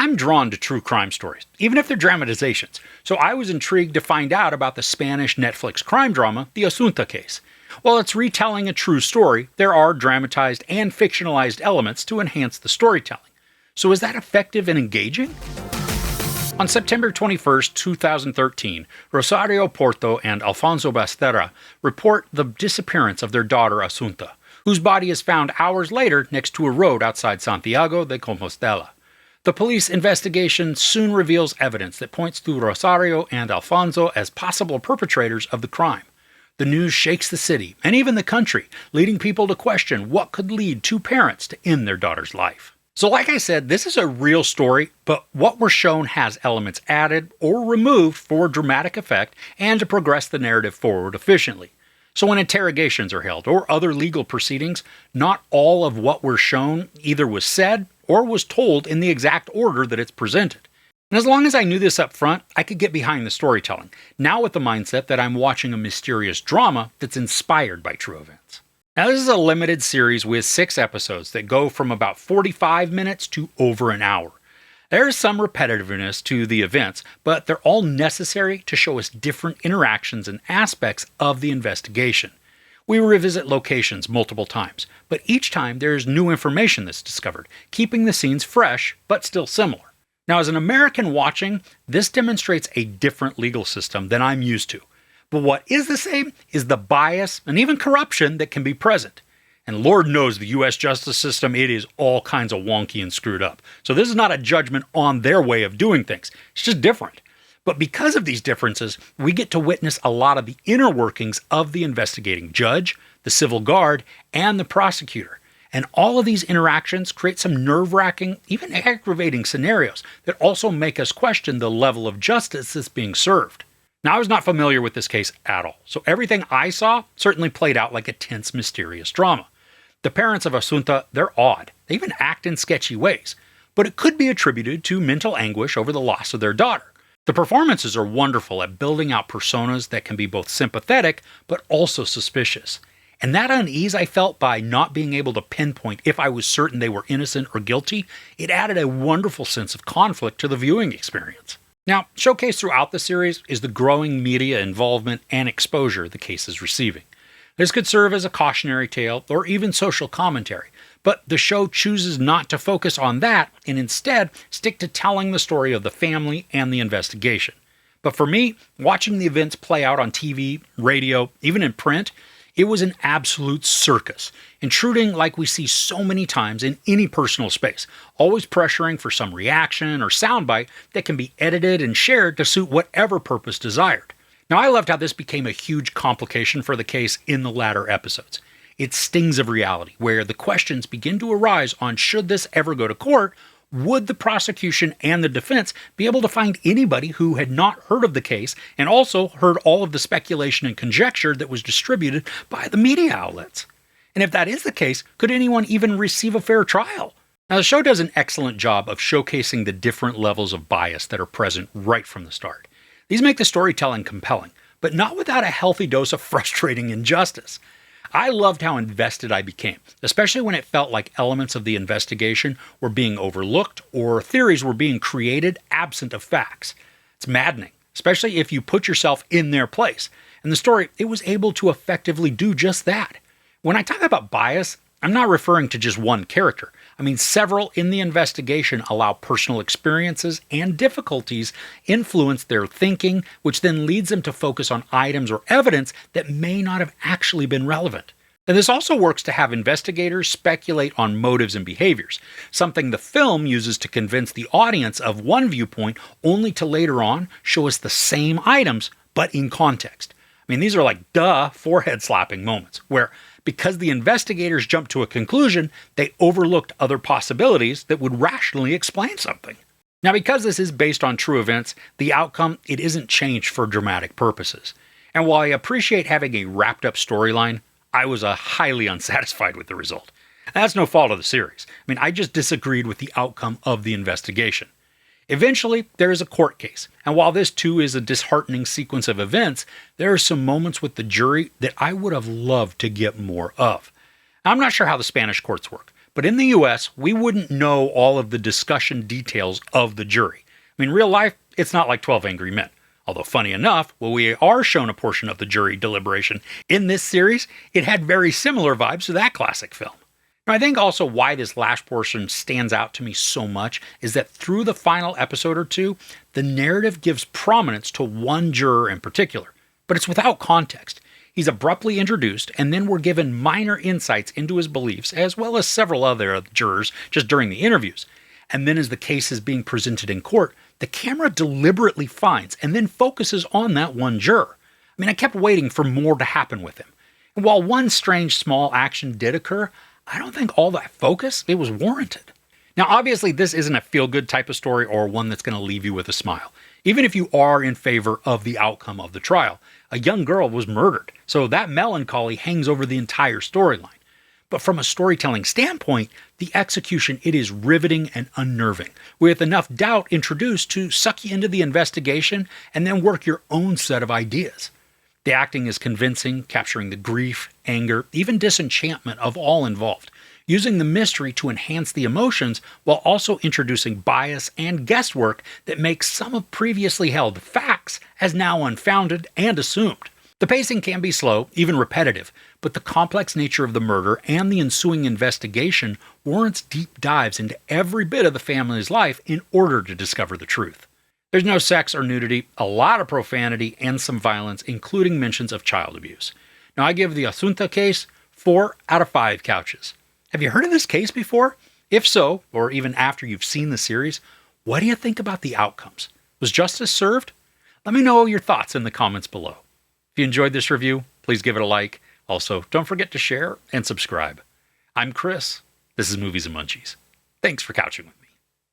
I'm drawn to true crime stories, even if they're dramatizations, so I was intrigued to find out about the Spanish Netflix crime drama, The Asunta Case. While it's retelling a true story, there are dramatized and fictionalized elements to enhance the storytelling. So is that effective and engaging? On September 21, 2013, Rosario, Porto, and Alfonso Basterra report the disappearance of their daughter Asunta, whose body is found hours later next to a road outside Santiago de Compostela. The police investigation soon reveals evidence that points to Rosario and Alfonso as possible perpetrators of the crime. The news shakes the city, and even the country, leading people to question what could lead two parents to end their daughter's life. So like I said, this is a real story, but what we're shown has elements added or removed for dramatic effect and to progress the narrative forward efficiently. So when interrogations are held or other legal proceedings, not all of what we're shown either was said or was told in the exact order that it's presented. And as long as I knew this up front, I could get behind the storytelling, now with the mindset that I'm watching a mysterious drama that's inspired by true events. Now this is a limited series with 6 episodes that go from about 45 minutes to over an hour. There is some repetitiveness to the events, but they're all necessary to show us different interactions and aspects of the investigation. We revisit locations multiple times, but each time there is new information that's discovered, keeping the scenes fresh but still similar. Now, as an American watching, this demonstrates a different legal system than I'm used to. But what is the same is the bias and even corruption that can be present. And Lord knows the US justice system, it is all kinds of wonky and screwed up. So this is not a judgment on their way of doing things. It's just different. But because of these differences, we get to witness a lot of the inner workings of the investigating judge, the civil guard, and the prosecutor. And all of these interactions create some nerve-wracking, even aggravating scenarios that also make us question the level of justice that's being served. Now, I was not familiar with this case at all, so everything I saw certainly played out like a tense, mysterious drama. The parents of Asunta, they're odd. They even act in sketchy ways. But it could be attributed to mental anguish over the loss of their daughter. The performances are wonderful at building out personas that can be both sympathetic but also suspicious. And that unease I felt by not being able to pinpoint if I was certain they were innocent or guilty, it added a wonderful sense of conflict to the viewing experience. Now, showcased throughout the series is the growing media involvement and exposure the case is receiving. This could serve as a cautionary tale or even social commentary, but the show chooses not to focus on that and instead stick to telling the story of the family and the investigation. But for me, watching the events play out on TV, radio, even in print, it was an absolute circus, intruding like we see so many times in any personal space, always pressuring for some reaction or soundbite that can be edited and shared to suit whatever purpose desired. Now, I loved how this became a huge complication for the case in the latter episodes. It stings of reality, where the questions begin to arise on should this ever go to court. Would the prosecution and the defense be able to find anybody who had not heard of the case and also heard all of the speculation and conjecture that was distributed by the media outlets? And if that is the case, could anyone even receive a fair trial? Now, the show does an excellent job of showcasing the different levels of bias that are present right from the start. These make the storytelling compelling, but not without a healthy dose of frustrating injustice. I loved how invested I became, especially when it felt like elements of the investigation were being overlooked or theories were being created absent of facts. It's maddening, especially if you put yourself in their place. And the story, it was able to effectively do just that. When I talk about bias, I'm not referring to just one character. I mean, several in the investigation allow personal experiences and difficulties influence their thinking, which then leads them to focus on items or evidence that may not have actually been relevant. And this also works to have investigators speculate on motives and behaviors, something the film uses to convince the audience of one viewpoint only to later on show us the same items, but in context. I mean, these are like forehead-slapping moments, where because the investigators jumped to a conclusion, they overlooked other possibilities that would rationally explain something. Now, because this is based on true events, the outcome, it isn't changed for dramatic purposes. And while I appreciate having a wrapped-up storyline, I was highly unsatisfied with the result. And that's no fault of the series. I mean, I just disagreed with the outcome of the investigation. Eventually, there is a court case, and while this too is a disheartening sequence of events, there are some moments with the jury that I would have loved to get more of. Now, I'm not sure how the Spanish courts work, But in the US, we wouldn't know all of the discussion details of the jury. I mean, real life, it's not like 12 Angry Men. Although funny enough, when we are shown a portion of the jury deliberation in this series, it had very similar vibes to that classic film. Now, I think also why this last portion stands out to me so much is that through the final episode or two, the narrative gives prominence to one juror in particular, but it's without context. He's abruptly introduced, and then we're given minor insights into his beliefs, as well as several other jurors just during the interviews. And then as the case is being presented in court, the camera deliberately finds and then focuses on that one juror. I mean, I kept waiting for more to happen with him. And while one strange small action did occur, I don't think all that focus, it was warranted. Now, obviously, this isn't a feel-good type of story or one that's going to leave you with a smile. Even if you are in favor of the outcome of the trial, a young girl was murdered, so that melancholy hangs over the entire storyline. But from a storytelling standpoint, the execution, it is riveting and unnerving, with enough doubt introduced to suck you into the investigation and then work your own set of ideas. The acting is convincing, capturing the grief, anger, even disenchantment of all involved, using the mystery to enhance the emotions while also introducing bias and guesswork that makes some of previously held facts as now unfounded and assumed. The pacing can be slow, even repetitive, but the complex nature of the murder and the ensuing investigation warrants deep dives into every bit of the family's life in order to discover the truth. There's no sex or nudity, a lot of profanity, and some violence, including mentions of child abuse. Now, I give the Asunta Case 4 out of 5 couches. Have you heard of this case before? If so, or even after you've seen the series, what do you think about the outcomes? Was justice served? Let me know your thoughts in the comments below. If you enjoyed this review, please give it a like. Also, don't forget to share and subscribe. I'm Chris. This is Movies and Munchies. Thanks for couching with me.